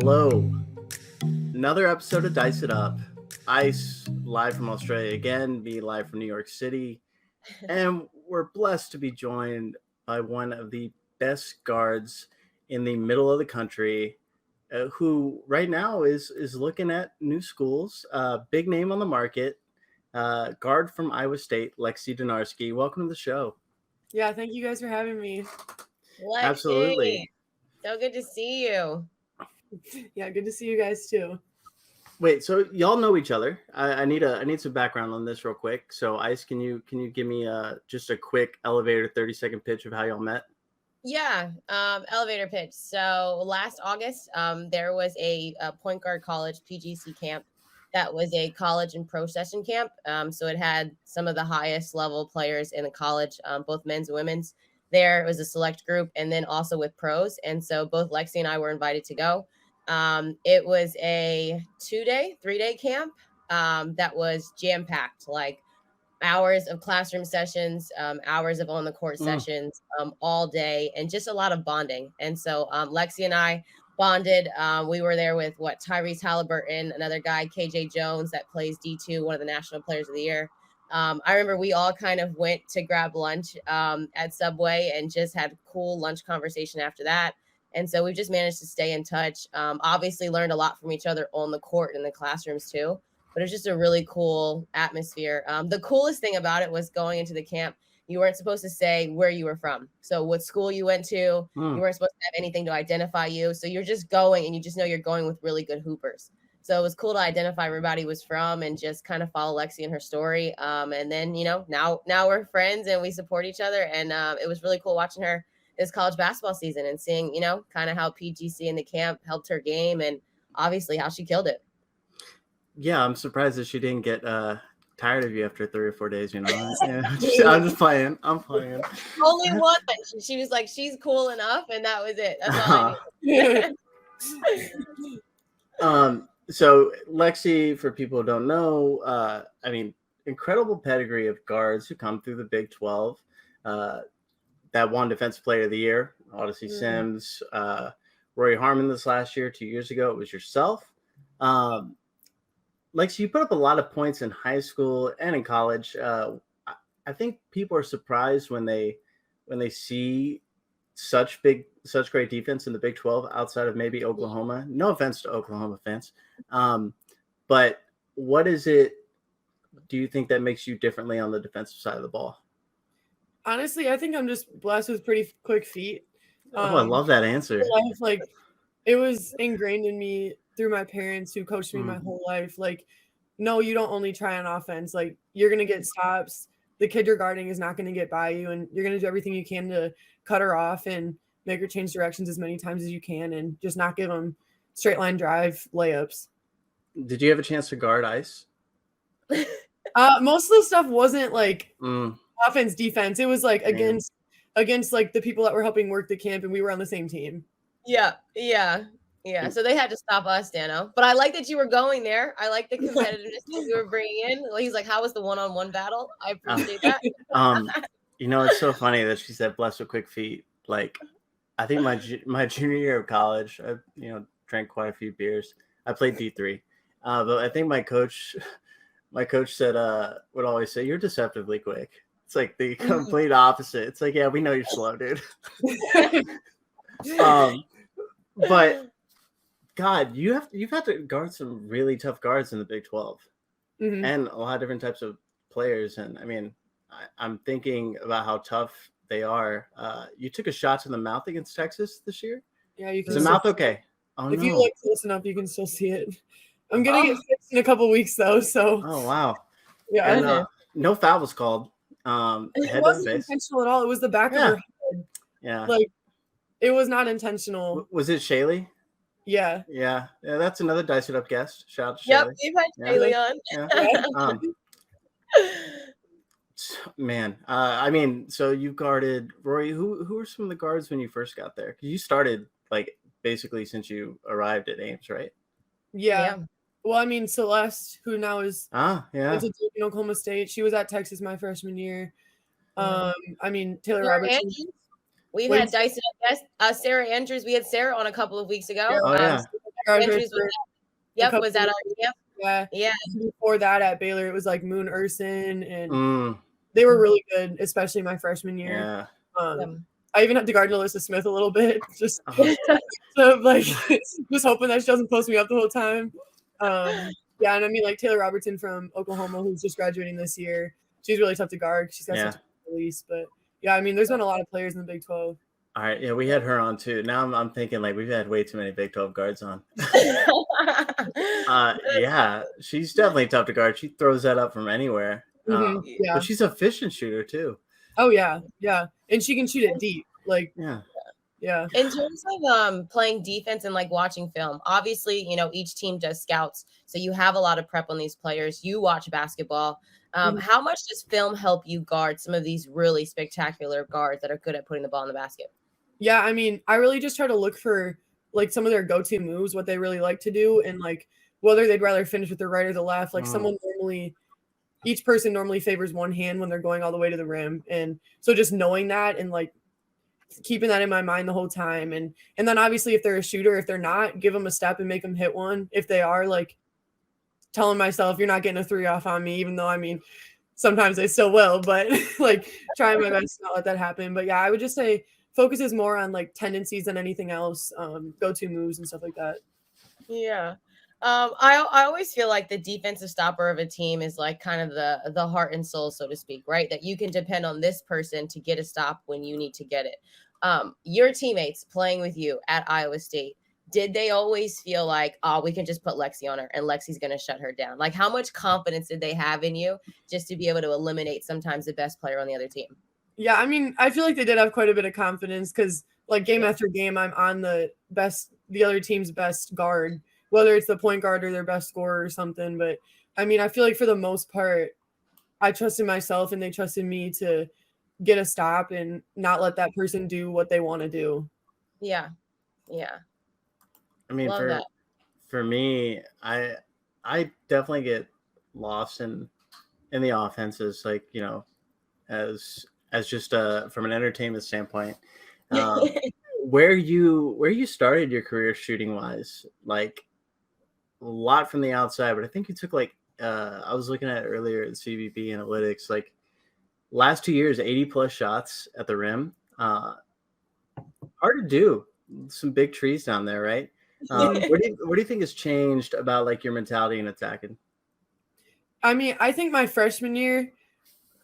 Hello. Another episode of Dice It Up. Ice live from Australia again, me live from New York City. And we're blessed to be joined by one of the best guards in the middle of the country, who right now is looking at new schools. Big name on the market. Guard from Iowa State, Lexi Donarski. Welcome to the show. Yeah, thank you guys for having me. Lexi, Absolutely. So good to see you. Yeah, good to see you guys too. Wait, so y'all know each other? I need some background on this real quick. So Ice, can you give me just a quick elevator 30-second pitch of how y'all met? Yeah, elevator pitch. So last August, there was a point guard college PGC camp that was a college and pro session camp. So it had some of the highest level players in the college, both men's and women's. There was a select group, and then also with pros. And so both Lexi and I were invited to go. It was a 3-day camp that was jam-packed, like hours of classroom sessions, hours of on the court sessions, all day, and just a lot of bonding. And so Lexi and I bonded. We were there with Tyrese Halliburton, another guy, KJ Jones, that plays D2, one of the national players of the year. I remember we all kind of went to grab lunch at Subway and just had cool lunch conversation after that. And so we've just managed to stay in touch. Obviously learned a lot from each other on the court and in the classrooms too. But it was just a really cool atmosphere. The coolest thing about it was going into the camp, you weren't supposed to say where you were from. So what school you went to, you weren't supposed to have anything to identify you. So you're just going and you just know you're going with really good hoopers. So it was cool to identify where everybody was from and just kind of follow Lexi and her story. And then, now we're friends and we support each other. And it was really cool watching her this college basketball season and seeing, kind of how PGC in the camp helped her game and obviously how she killed it. Yeah, I'm surprised that she didn't get tired of you after 3 or 4 days, Yeah, I'm just playing. I'm playing. Only one. She was like, she's cool enough, and that was it. That's all I knew. So Lexi, for people who don't know, incredible pedigree of guards who come through the Big 12. That won Defensive Player of the Year, Odyssey Sims, Rory Harmon this last year. 2 years ago, it was yourself. Lexi, you put up a lot of points in high school and in college. I think people are surprised when they see such great defense in the Big 12 outside of maybe Oklahoma. No offense to Oklahoma fans. But what is it, do you think, that makes you differently on the defensive side of the ball? Honestly, I think I'm just blessed with pretty quick feet. I love that answer. Like, it was ingrained in me through my parents who coached me my whole life. Like, no, you don't only try on offense. Like, you're going to get stops. The kid you're guarding is not going to get by you, and you're going to do everything you can to cut her off and make her change directions as many times as you can and just not give them straight line drive layups. Did you have a chance to guard Ice? Most of the stuff wasn't like offense, defense. It was like against like the people that were helping work the camp, and we were on the same team. Yeah. So they had to stop us, Dano. But I like that you were going there. I like the competitiveness that you were bringing in. He's like, how was the one-on-one battle? I appreciate that. It's so funny that she said blessed with quick feet. Like, I think my junior year of college, I drank quite a few beers. I played D3. But I think my coach said would always say, "You're deceptively quick." It's like the complete opposite. It's like, yeah, we know you're slow, dude. But God, you've had to guard some really tough guards in the Big 12, and a lot of different types of players. And I mean, I'm thinking about how tough they are. You took a shot to the mouth against Texas this year. Yeah, you can. Is the mouth okay? Oh, if you look close enough, you can still see it. I'm gonna get fixed in a couple weeks though. So. Oh wow. Yeah. And, no foul was called. It wasn't intentional at all. It was the back of her head. Yeah. Like, it was not intentional. Was it Shaylee? Yeah. Yeah. That's another Dice It Up guest. Shout out to Shaylee. Yep, you've had Shaylee on. Man, so you guarded Rory. Who were some of the guards when you first got there? Because you started like basically since you arrived at Ames, right? Yeah. Well, I mean, Celeste, who now is went to in Oklahoma State. She was at Texas my freshman year. I mean, Taylor Robertson. We've had Dice It Up guest, Sarah Andrews. We had Sarah on a couple of weeks ago. Andrews was was that our camp? Yeah. Yeah. Before that at Baylor, it was like Moon Urson, and they were really good, especially my freshman year. Yeah. I even had to guard Alyssa Smith a little bit, just so like just hoping that she doesn't post me up the whole time. Yeah, and I mean like Taylor Robertson from Oklahoma, who's just graduating this year. She's really tough to guard. She's got such a release, but yeah, I mean there's been a lot of players in the Big 12. All right, yeah, we had her on too. Now I'm thinking like we've had way too many Big 12 guards on. Yeah, she's definitely tough to guard. She throws that up from anywhere. Yeah, but she's an efficient shooter too. Oh yeah, and she can shoot it deep. Like yeah. In terms of playing defense and like watching film, obviously, you know, each team does scouts, so you have a lot of prep on these players. You watch basketball. How much does film help you guard some of these really spectacular guards that are good at putting the ball in the basket? Yeah, I mean, I really just try to look for like some of their go-to moves, what they really like to do, and like whether they'd rather finish with the right or the left. Like each person normally favors one hand when they're going all the way to the rim. And so just knowing that and like keeping that in my mind the whole time. And then obviously if they're a shooter, if they're not, give them a step and make them hit one. If they are, like telling myself, you're not getting a 3 off on me, even though I mean, sometimes they still will, but like trying my best to not let that happen. But yeah, I would just say focus is more on like tendencies than anything else, go-to moves and stuff like that. Yeah. I always feel like the defensive stopper of a team is like kind of the heart and soul, so to speak, right? That you can depend on this person to get a stop when you need to get it. Your teammates playing with you at Iowa State, did they always feel like, oh, we can just put Lexi on her and Lexi's going to shut her down? Like how much confidence did they have in you just to be able to eliminate sometimes the best player on the other team? Yeah, I mean, I feel like they did have quite a bit of confidence because like game after game, I'm on the other team's best guard, whether it's the point guard or their best scorer or something. But I mean, I feel like for the most part, I trusted myself and they trusted me to get a stop and not let that person do what they want to do. Yeah. Yeah. I mean, for me, I definitely get lost in the offenses, like, you know, as just from an entertainment standpoint. Where you started your career shooting wise, like a lot from the outside, but I think you took like I was looking at it earlier at CVP analytics, like last 2 years, 80 plus shots at the rim. Hard to do. Some big trees down there, right? What do you think has changed about like your mentality in attacking? I mean, I think my freshman year,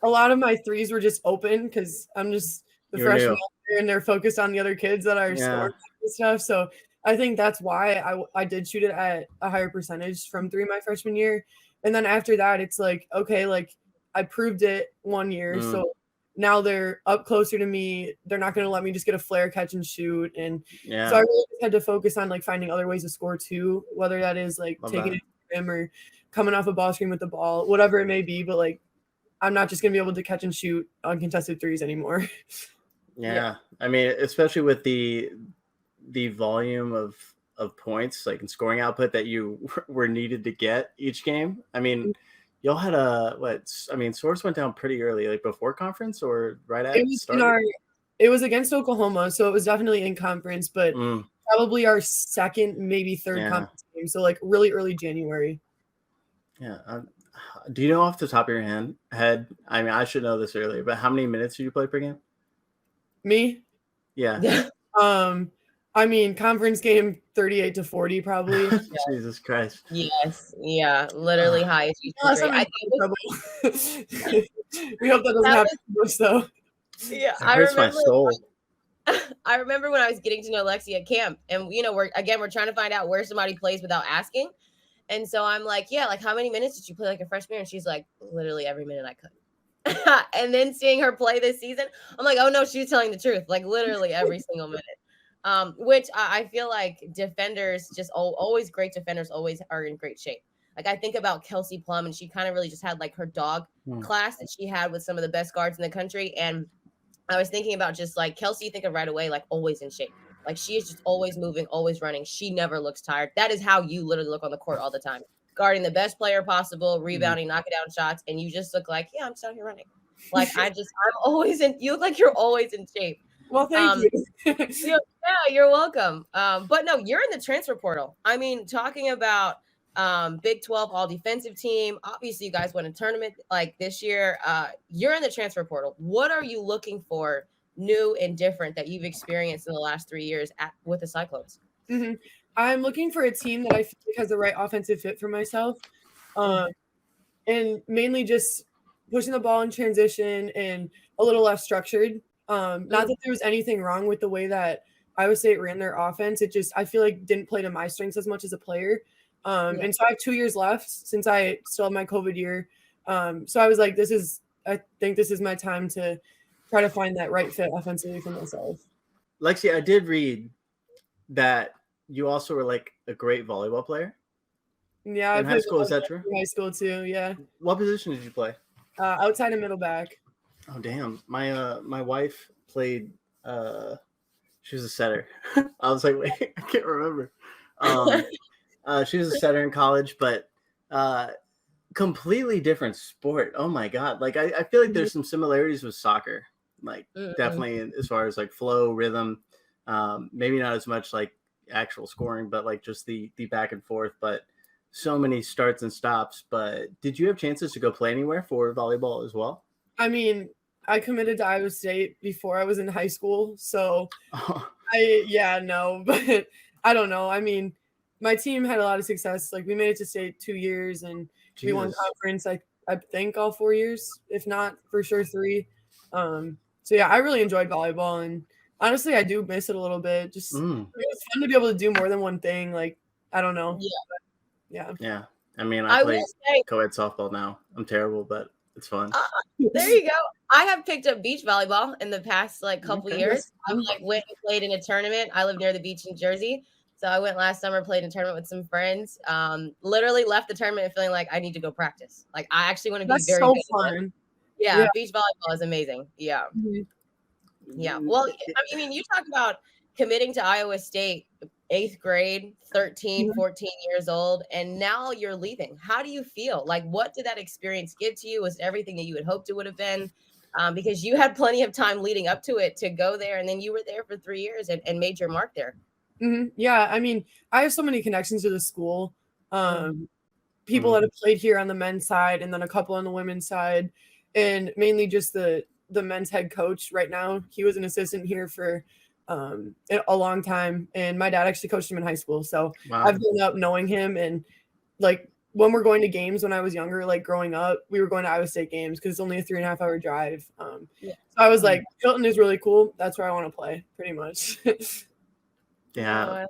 a lot of my threes were just open because I'm just the freshman and they're focused on the other kids that are scoring and stuff. So I think that's why I did shoot it at a higher percentage from 3 my freshman year. And then after that, it's like, okay, like I proved it 1 year. So now they're up closer to me. They're not going to let me just get a flare, catch and shoot. And so I really had to focus on like finding other ways to score too, whether that is like taking it to the rim or coming off a ball screen with the ball, whatever it may be. But like, I'm not just going to be able to catch and shoot uncontested threes anymore. Yeah. I mean, especially with the volume of points, like in scoring output that you were needed to get each game. I mean, y'all had Source went down pretty early, like before conference or right at it was against Oklahoma, so it was definitely in conference, but probably our second, maybe third conference game. So like really early January. Yeah. Do you know off the top of your head? I mean, I should know this earlier, but how many minutes do you play per game? Me? Yeah. I mean, conference game 38 to 40 probably. Jesus Christ. Yes. Yeah. Literally high. We hope that doesn't happen to us though. Yeah. It hurts my soul. I remember when I was getting to know Lexi at camp, and you know, we're trying to find out where somebody plays without asking. And so I'm like, yeah, like how many minutes did you play like a freshman? And she's like, literally every minute I could. And then seeing her play this season, I'm like, oh no, she's telling the truth. Like literally every single minute. Which I feel like defenders, just always great defenders, always are in great shape. Like I think about Kelsey Plum, and she kind of really just had like her dog class that she had with some of the best guards in the country. And I was thinking about just like Kelsey, you think of right away, like always in shape. Like she is just always moving, always running. She never looks tired. That is how you literally look on the court all the time. Guarding the best player possible, rebounding, knocking down shots, and you just look like, yeah, I'm just out here running. Like I'm always you look like you're always in shape. Well, thank you. Yeah, you're welcome. But no, you're in the transfer portal. I mean, talking about Big 12 all defensive team. Obviously, you guys won a tournament like this year. You're in the transfer portal. What are you looking for new and different that you've experienced in the last 3 years with the Cyclones? Mm-hmm. I'm looking for a team that I feel like has the right offensive fit for myself. And mainly just pushing the ball in transition and a little less structured. Not that there was anything wrong with the way that Iowa State ran their offense. It just, I feel like, didn't play to my strengths as much as a player. And so I have 2 years left since I still have my COVID year. So I was like, I think this is my time to try to find that right fit offensively for myself. Lexi, I did read that you also were like a great volleyball player. Yeah, in high school, is that true? High school too, yeah. What position did you play? Outside and middle back. Oh damn! My wife played. She was a setter. I was like, wait, I can't remember. She was a setter in college, but completely different sport. Oh my god! Like I feel like there's some similarities with soccer. Like definitely as far as like flow, rhythm. Maybe not as much like actual scoring, but like just the back and forth. But so many starts and stops. But did you have chances to go play anywhere for volleyball as well? I mean, I committed to Iowa State before I was in high school, so but I don't know. I mean, my team had a lot of success. Like we made it to state 2 years, and we won conference. I think all 4 years, if not for sure 3. So yeah, I really enjoyed volleyball, and honestly, I do miss it a little bit. Just it was fun to be able to do more than one thing. Like I don't know. Yeah. I mean, I play co-ed softball now. I'm terrible, but it's fun. There you go. I have picked up beach volleyball in the past like couple years. I like went and played in a tournament. I live near the beach in Jersey. So I went last summer, played in a tournament with some friends. Literally left the tournament feeling like I need to go practice. Like I actually want to be very good. Fun. Yeah, beach volleyball is amazing. Yeah. Yeah. Well, I mean, you talk about committing to Iowa State, 8th grade, 13, 14 years old, and now you're leaving. How do you feel? Like, what did that experience give to you? Was it everything that you had hoped it would have been? Because you had plenty of time leading up to it to go there, and then you were there for 3 years and made your mark there. Yeah, I mean, I have so many connections to the school. People that have played here on the men's side, and then a couple on the women's side, and mainly just the men's head coach right now. He was an assistant here for a long time, and my dad actually coached him in high school, so I've grown up knowing him. And like when we're going to games when I was younger, like growing up, we were going to Iowa State games because it's only a 3.5 hour drive. So I was like, Hilton is really cool. That's where I want to play, pretty much. Yeah.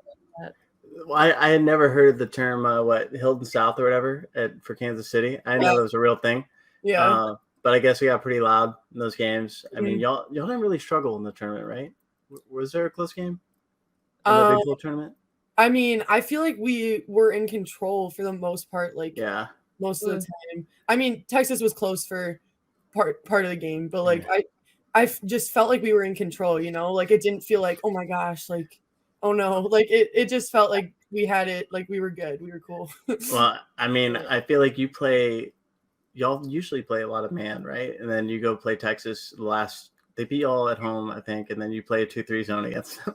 Well, I had never heard of the term Hilton South or whatever for Kansas City. I didn't know that was a real thing. But I guess we got pretty loud in those games. I mean, y'all didn't really struggle in the tournament, right? Was there a close game in the Big 12 tournament? I mean, I feel like we were in control for the most part. Like, most of the time. I mean, Texas was close for part of the game, but like I just felt like we were in control. You know, like it didn't feel like, oh my gosh, like oh no, like it just felt like we had it, like we were good, we were cool. Well, I mean, I feel like y'all usually play a lot of man, right? And then you go play Texas they beat y'all at home, I think, and then you play a 2-3 zone against them.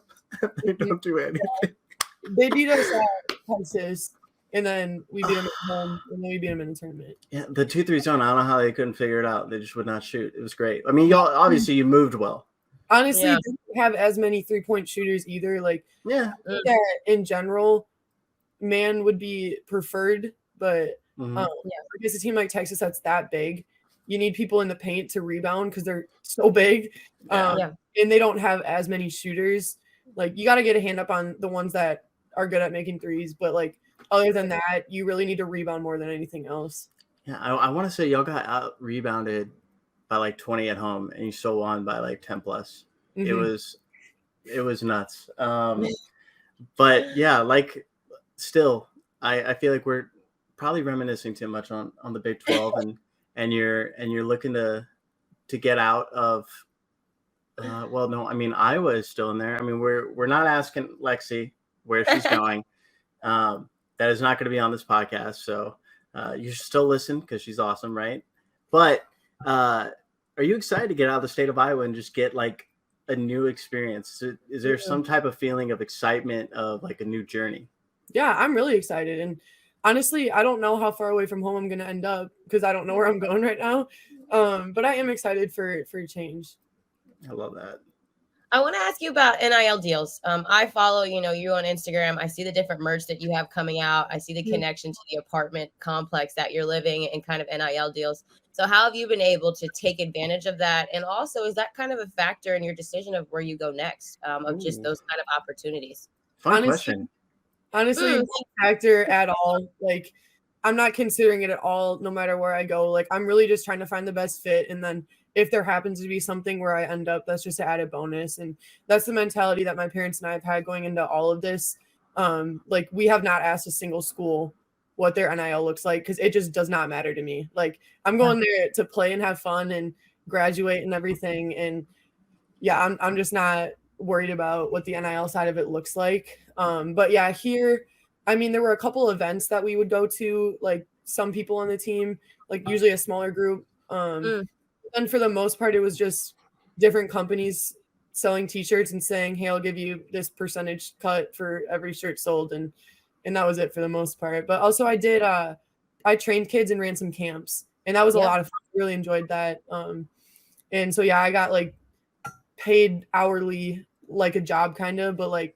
They don't do anything. They beat us at Texas, and then we beat them at home, and then we beat them in the tournament. Yeah, the 2-3 zone, I don't know how they couldn't figure it out. They just would not shoot. It was great. I mean, y'all obviously you moved well. Honestly, didn't have as many 3-point shooters either. Like, in general, man would be preferred, but because a team like Texas that's that big, you need people in the paint to rebound because they're so big, and they don't have as many shooters. Like, you got to get a hand up on the ones that are good at making threes, but like other than that, you really need to rebound more than anything else. Yeah, I want to say y'all got out rebounded by like 20 at home, and you still won by like 10 plus. It was nuts. But yeah, like still, I feel like we're probably reminiscing too much on the Big 12, and you're looking to get out of. Well, no, I mean Iowa is still in there. I mean we're not asking Lexi where she's going. That is not going to be on this podcast, so you should still listen because she's awesome, right? But are you excited to get out of the state of Iowa and just get like a new experience? Is there some type of feeling of excitement of like a new journey? Yeah, I'm really excited. And honestly, I don't know how far away from home I'm going to end up because I don't know where I'm going right now. But I am excited for change. I love that. I want to ask you about NIL deals. I follow, you on Instagram. I see the different merch that you have coming out. I see the connection to the apartment complex that you're living in, kind of NIL deals. So how have you been able to take advantage of that? And also, is that kind of a factor in your decision of where you go next, of just those kind of opportunities? Fun question. Honestly, no factor at all. Like, I'm not considering it at all, no matter where I go. Like, I'm really just trying to find the best fit. And then if there happens to be something where I end up, that's just an added bonus. And that's the mentality that my parents and I have had going into all of this. Like, we have not asked a single school what their NIL looks like because it just does not matter to me. Like, I'm going there to play and have fun and graduate and everything. And yeah, I'm just not worried about what the NIL side of it looks like. But yeah, here, I mean, there were a couple events that we would go to, like some people on the team, like usually a smaller group. And for the most part, it was just different companies selling t-shirts and saying, hey, I'll give you this percentage cut for every shirt sold. And that was it for the most part. But also I trained kids and ran some camps, and that was a lot of fun. I really enjoyed that. And so, yeah, I got like paid hourly, like a job kind of, but like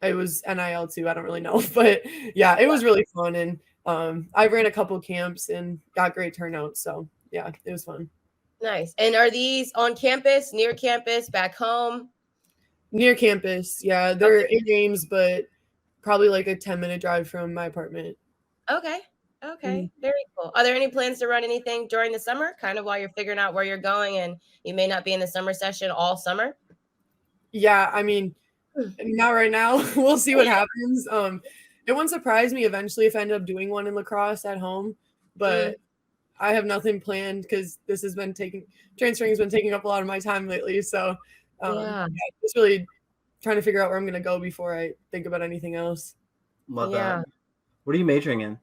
it was NIL too. I don't really know, but yeah, it was really fun. And I ran a couple camps and got great turnout. So yeah, it was fun. Nice. And are these on campus, near campus, back home? Near campus. Yeah, they're in games, but probably like a 10-minute drive from my apartment. Okay. Very cool. Are there any plans to run anything during the summer, kind of while you're figuring out where you're going and you may not be in the summer session all summer? Yeah, I mean, not right now. We'll see what happens. It wouldn't surprise me eventually if I end up doing one in lacrosse at home, but I have nothing planned because transferring has been taking up a lot of my time lately. So just really trying to figure out where I'm going to go before I think about anything else. Love that. What are you majoring in?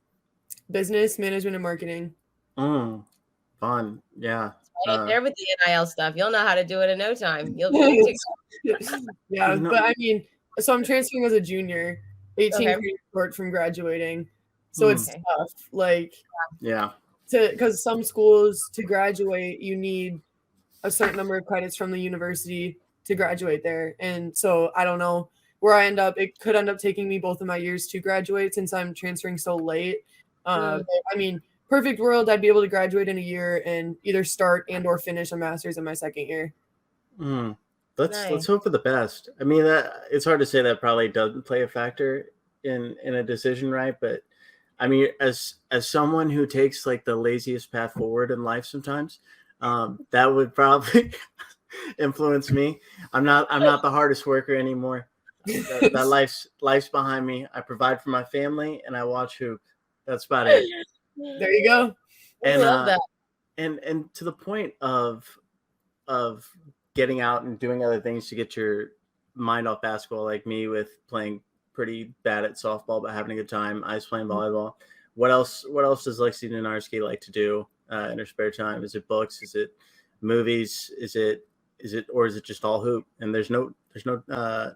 Business, management, and marketing. Fun. Yeah. Right there with the NIL stuff. You'll know how to do it in no time. You'll be Yeah, but I mean, so I'm transferring as a junior, 18 credits short from graduating. So it's tough. Like, because some schools to graduate, you need a certain number of credits from the university to graduate there. And so I don't know where I end up. It could end up taking me both of my years to graduate since I'm transferring so late. I mean, perfect world, I'd be able to graduate in a year and either start and or finish a master's in my second year. Let's hope for the best. I mean, it's hard to say that probably doesn't play a factor in a decision, right? But I mean, as someone who takes like the laziest path forward in life sometimes, that would probably influence me. I'm not the hardest worker anymore. That life's behind me. I provide for my family and I watch hoop. That's about it. There you go. And I love that. And to the point of getting out and doing other things to get your mind off basketball, like me with playing pretty bad at softball but having a good time, I was playing volleyball. What else does Lexi Donarski like to do in her spare time? Is it books? Is it movies? Is it just all hoop? And there's no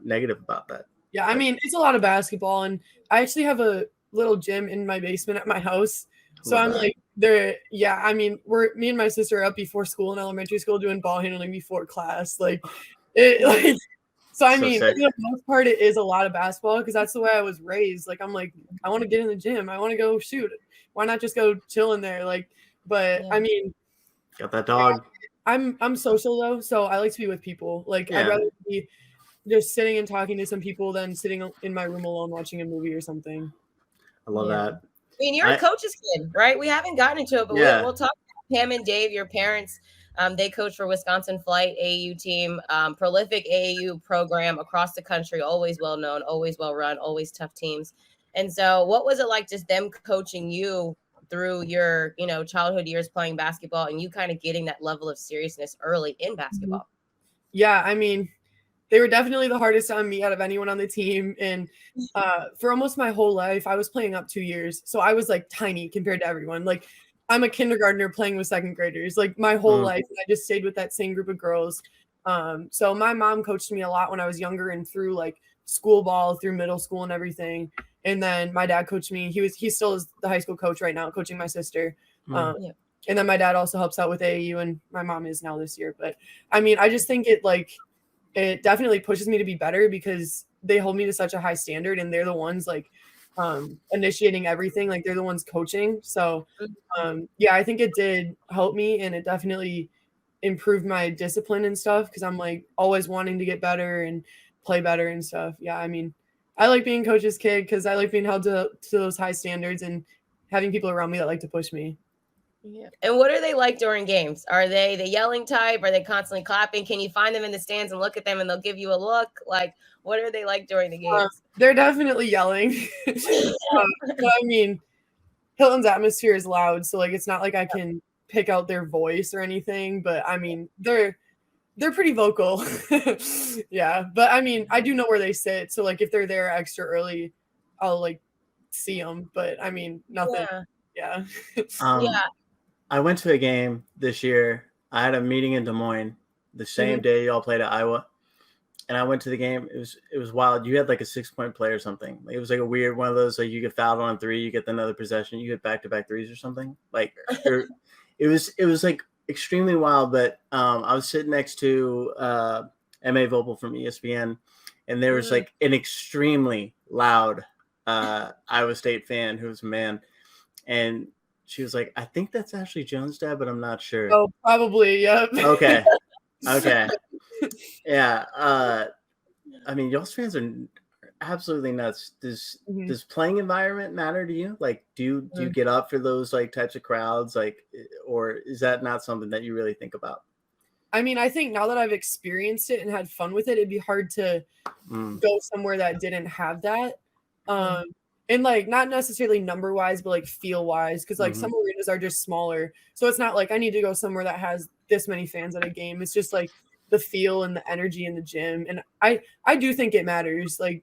negative about that. Yeah, I mean, it's a lot of basketball, and I actually have a little gym in my basement at my house. So I'm like there. Yeah, I mean, me and my sister are up before school in elementary school doing ball handling before class. Like it, like so. I mean, for the most part, it is a lot of basketball because that's the way I was raised. Like I'm like, I want to get in the gym. I want to go shoot. Why not just go chill in there? Like, but I mean, got that dog. I'm social though, so I like to be with people. Like I'd rather be just sitting and talking to some people than sitting in my room alone watching a movie or something. I love that. I mean, you're a coach's kid, right? We haven't gotten into it, but we'll talk about Pam and Dave, your parents. They coach for Wisconsin Flight AAU team, prolific AAU program across the country, always well known, always well run, always tough teams. And so what was it like just them coaching you through your, childhood years playing basketball and you kind of getting that level of seriousness early in basketball? Yeah, I mean, they were definitely the hardest on me out of anyone on the team. And for almost my whole life, I was playing up 2 years. So I was like tiny compared to everyone. Like I'm a kindergartner playing with second graders, like my whole life. And I just stayed with that same group of girls. So my mom coached me a lot when I was younger and through like school ball, through middle school and everything. And then my dad coached me. He still is the high school coach right now, coaching my sister. Mm. And then my dad also helps out with AAU, and my mom is now this year. But I mean, I just think it definitely pushes me to be better because they hold me to such a high standard, and they're the ones like initiating everything. Like they're the ones coaching. So yeah, I think it did help me, and it definitely improved my discipline and stuff because I'm like always wanting to get better and play better and stuff. Yeah, I mean, I like being coach's kid because I like being held to those high standards and having people around me that like to push me. Yeah. And what are they like during games? Are they the yelling type? Are they constantly clapping? Can you find them in the stands and look at them and they'll give you a look? Like, what are they like during the games? They're definitely yelling. But I mean, Hilton's atmosphere is loud, so like it's not like I can pick out their voice or anything. But I mean, they're pretty vocal. Yeah, but I mean, I do know where they sit, so like if they're there extra early, I'll like see them. But I mean, nothing. Yeah. Yeah. I went to a game this year. I had a meeting in Des Moines the same day y'all played at Iowa, and I went to the game. It was wild. You had like a 6-point play or something. It was like a weird one of those. Like you get fouled on a 3, you get another possession, you get back-to-back threes or something. Like it was like extremely wild. But I was sitting next to M.A. Vopel from ESPN, and there was like an extremely loud Iowa State fan who was a man, and she was like, I think that's Ashley Jones' dad, but I'm not sure. Oh, probably. Yep. Okay. Yeah. I mean, y'all's fans are absolutely nuts. Does playing environment matter to you? Like, do you get up for those like types of crowds? Like, or is that not something that you really think about? I mean, I think now that I've experienced it and had fun with it, it'd be hard to go somewhere that didn't have that. And like not necessarily number wise, but like feel wise, because like some arenas are just smaller. So it's not like I need to go somewhere that has this many fans at a game. It's just like the feel and the energy in the gym. And I do think it matters, like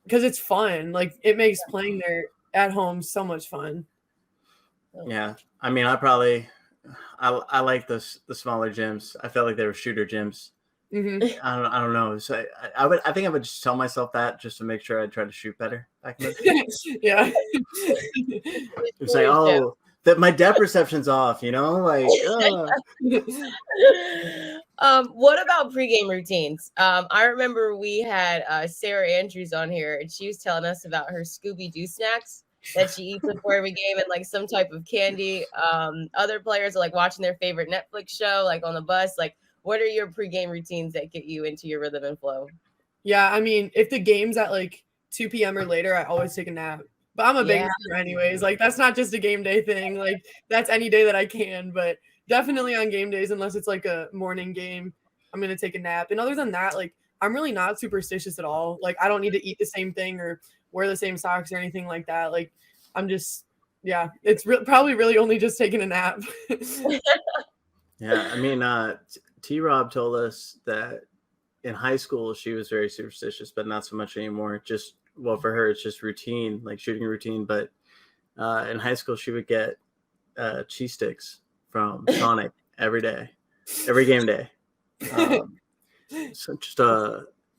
because it's fun. Like it makes playing there at home so much fun. Yeah. I mean, I like the smaller gyms. I felt like they were shooter gyms. I don't know. So I think I would just tell myself that just to make sure I try to shoot better back in the day. Yeah. It's like, oh, that my depth perception's off, you know? Like what about pregame routines? I remember we had Sarah Andrews on here, and she was telling us about her Scooby-Doo snacks that she eats before every game and like some type of candy. Other players are like watching their favorite Netflix show, like on the bus. Like, what are your pregame routines that get you into your rhythm and flow? Yeah, I mean, if the game's at like 2 p.m. or later, I always take a nap. But I'm a big sleeper anyways. Like that's not just a game day thing. Like that's any day that I can. But definitely on game days, unless it's like a morning game, I'm gonna take a nap. And other than that, like I'm really not superstitious at all. Like I don't need to eat the same thing or wear the same socks or anything like that. Like I'm just, yeah, it's probably really only just taking a nap. Yeah, I mean, T-Rob told us that in high school she was very superstitious, but not so much anymore. Just, well, for her, it's just routine, like shooting routine. But in high school, she would get cheese sticks from Sonic every day, every game day. So just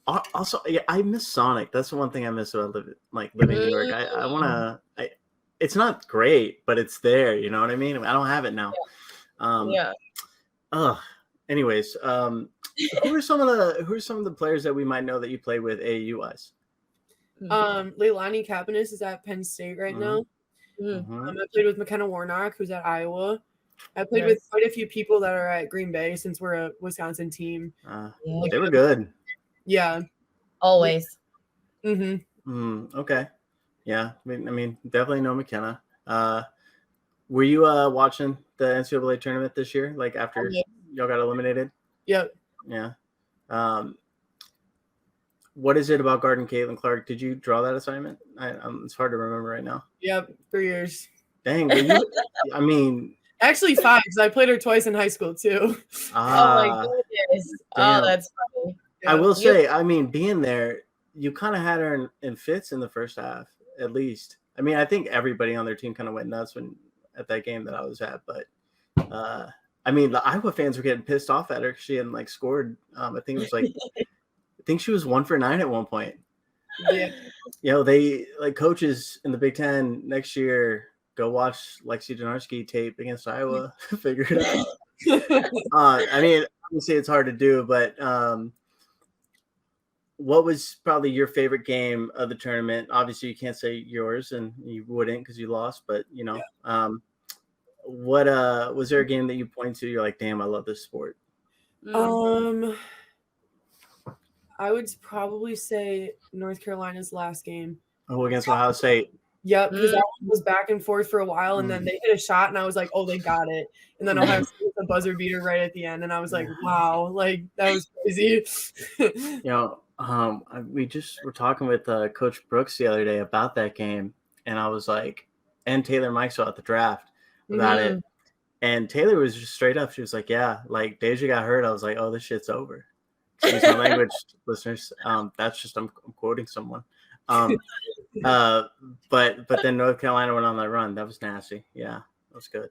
also, yeah, I miss Sonic. That's the one thing I miss about living in New York. I want to. It's not great, but it's there. You know what I mean? I don't have it now. Anyways, who are some of the players that we might know that you play with AAU wise? Leilani Kapanis is at Penn State right now. I played with McKenna Warnock, who's at Iowa. I played with quite a few people that are at Green Bay since we're a Wisconsin team. They were good. Yeah. Always. Okay. Yeah. I mean, definitely know McKenna. Were you watching the NCAA tournament this year? Like after y'all got eliminated? Yep. Yeah. What is it about guarding Caitlin Clark? Did you draw that assignment? It's hard to remember right now. Yep, 3 years. Dang. I mean, actually 5 because I played her twice in high school too. Oh my goodness! Damn. Oh, that's funny. I will say, I mean, being there, you kind of had her in fits in the first half, at least. I mean, I think everybody on their team kind of went nuts at that game that I was at, but I mean, the Iowa fans were getting pissed off at her because she hadn't like scored. I think it was like, I think she was 1 for 9 at one point. Yeah. They like coaches in the Big Ten next year. Go watch Lexi Donarski tape against Iowa. Figure it out. I mean, obviously it's hard to do, but what was probably your favorite game of the tournament? Obviously, you can't say yours, and you wouldn't because you lost. But what was there a game that you point to? You're like, damn, I love this sport. I would probably say North Carolina's last game. Oh, against Ohio State. Yep, because that one was back and forth for a while, and then they hit a shot, and I was like, oh, they got it. And then Ohio State the buzzer beater right at the end, and I was like, wow, like that was crazy. We just were talking with Coach Brooks the other day about that game, and I was like, and Taylor Mikesell at the draft about it, and Taylor was just straight up. She was like, yeah, like Deja got hurt. I was like, oh, this shit's over. Excuse my language, listeners. That's just I'm quoting someone. But then North Carolina went on that run. That was nasty. Yeah, that was good.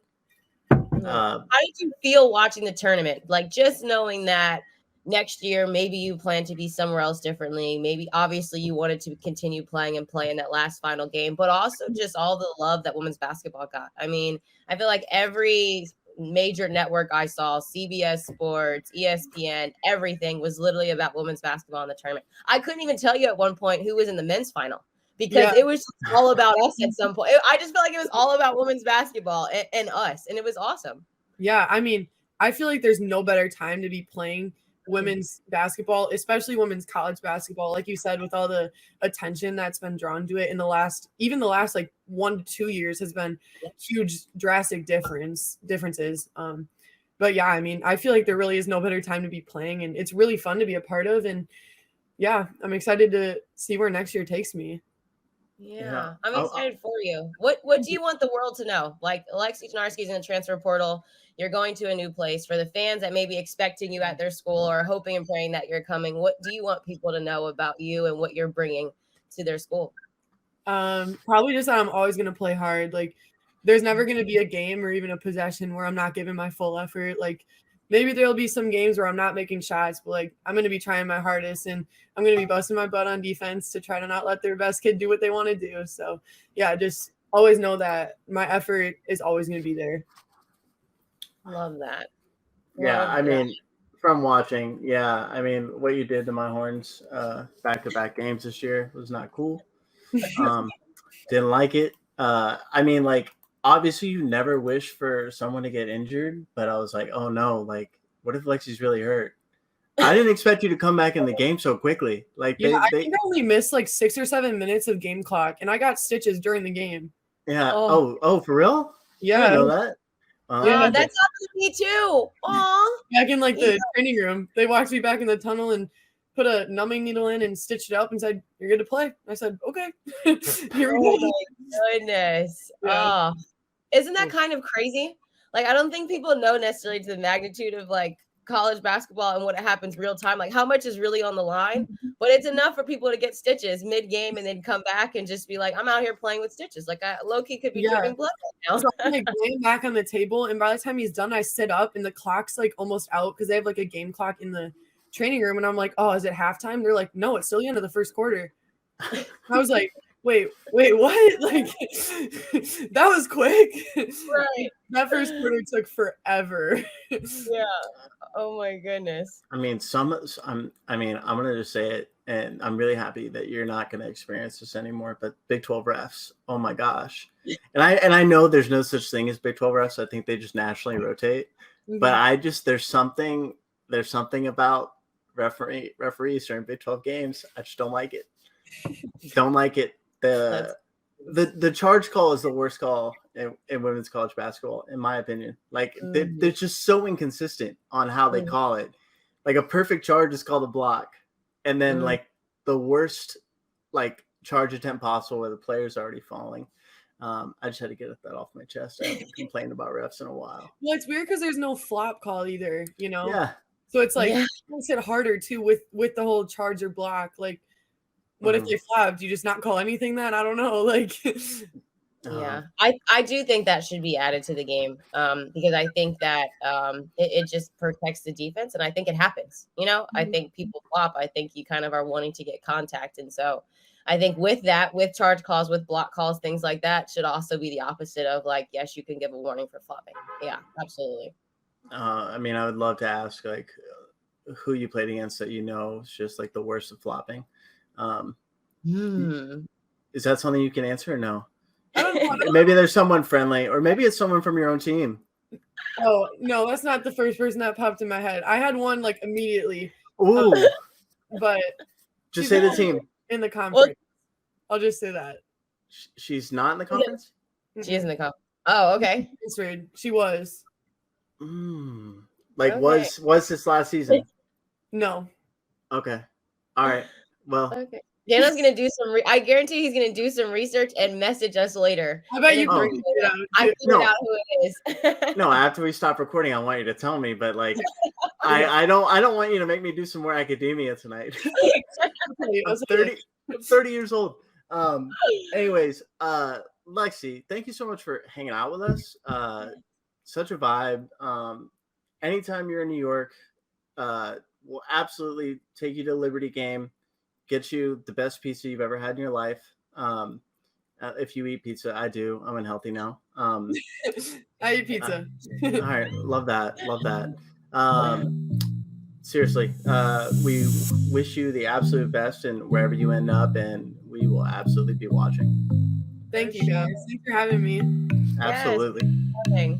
How did you feel watching the tournament? Like just knowing that next year maybe you plan to be somewhere else differently. Maybe obviously you wanted to continue playing and play in that last final game, but also just all the love that women's basketball got. I mean, I feel like every major network I saw, CBS Sports, ESPN, everything was literally about women's basketball in the tournament. I couldn't even tell you at one point who was in the men's final because it was just all about us at some point. I just felt like it was all about women's basketball and us, and it was awesome. Yeah, I mean, I feel like there's no better time to be playing women's basketball, especially women's college basketball, like you said, with all the attention that's been drawn to it in the last like 1 to 2 years has been huge, drastic differences. But yeah, I mean, I feel like there really is no better time to be playing, and it's really fun to be a part of. And yeah, I'm excited to see where next year takes me. Yeah. I'm excited for you. What do you want the world to know? Like Lexi Donarski is in the transfer portal. You're going to a new place. For the fans that may be expecting you at their school or hoping and praying that you're coming, what do you want people to know about you and what you're bringing to their school? Probably just that I'm always going to play hard. Like there's never going to be a game or even a possession where I'm not giving my full effort. Like maybe there'll be some games where I'm not making shots, but like I'm going to be trying my hardest, and I'm going to be busting my butt on defense to try to not let their best kid do what they want to do. So yeah, just always know that my effort is always going to be there. Love that. I mean, from watching, I mean, what you did to my Horns back-to-back games this year was not cool. Didn't like it. I mean, like, obviously you never wish for someone to get injured, but I was like, oh no, like, what if Lexi's really hurt? I didn't expect you to come back in the game so quickly. Like, I think I only missed like 6 or 7 minutes of game clock, and I got stitches during the game. Yeah. Oh, for real? Yeah. I didn't know that. Yeah, that's happened to me too. Aww. Back in like the training room, they walked me back in the tunnel and put a numbing needle in and stitched it up and said, "You're good to play." I said, "Okay." Here we go. Oh my goodness. Yeah. Isn't that kind of crazy? Like, I don't think people know necessarily to the magnitude of like college basketball and what happens real time, like how much is really on the line, but it's enough for people to get stitches mid-game and then come back and just be like, I'm out here playing with stitches. Like low-key could be dripping blood right now. So I'm like laying back on the table, and by the time he's done, I sit up and the clock's like almost out because they have like a game clock in the training room, and I'm like, oh, is it halftime? They're like, no, it's still the end of the first quarter. I was like, wait, what? Like that was quick. Right. That first quarter took forever. Yeah. Oh my goodness. I mean, I'm gonna just say it, and I'm really happy that you're not gonna experience this anymore. But Big 12 refs, oh my gosh! And I know there's no such thing as Big 12 refs. I think they just nationally rotate. Mm-hmm. But there's something about referees during Big 12 games. I just don't like it. Don't like it. The charge call is the worst call in women's college basketball, in my opinion. Like they're just so inconsistent on how they call it. Like a perfect charge is called a block, and then like the worst like charge attempt possible where the player's already falling. I just had to get that off my chest. I haven't complained about refs in a while. Well, it's weird because there's no flop call either, you know? Yeah. So it's like it makes it harder too with the whole charge or block. Like, what if they flopped? Do you just not call anything then? I don't know. Like, Yeah, I do think that should be added to the game because I think that it just protects the defense, and I think it happens. I think people flop. I think you kind of are wanting to get contact, and so I think with that, with charge calls, with block calls, things like that should also be the opposite of like, yes, you can give a warning for flopping. Yeah, absolutely. I mean, I would love to ask like who you played against that is just like the worst of flopping. Is that something you can answer or no? I don't know. Maybe there's someone friendly, or maybe it's someone from your own team. Oh, no, that's not the first person that popped in my head. I had one like immediately. Ooh. But Just say the team. In the conference. I'll just say that. She's not in the conference? She is in the conference. Oh, okay. She was. Like, okay. Was this last season? No. Okay. All right. Well. Okay. Daniel's gonna do some. I guarantee he's gonna do some research and message us later. I bet you. I figured out who it is. No, after we stop recording, I want you to tell me. But like, I don't want you to make me do some more academia tonight. I'm 30 years old. Anyways, Lexi, thank you so much for hanging out with us. Such a vibe. Anytime you're in New York, we'll absolutely take you to Liberty game. Get you the best pizza you've ever had in your life. If you eat pizza, I do. I'm unhealthy now. I eat pizza. All right. Love that. Seriously, we wish you the absolute best and wherever you end up, and we will absolutely be watching. Thank you, guys. Thanks for having me. Absolutely. Yes.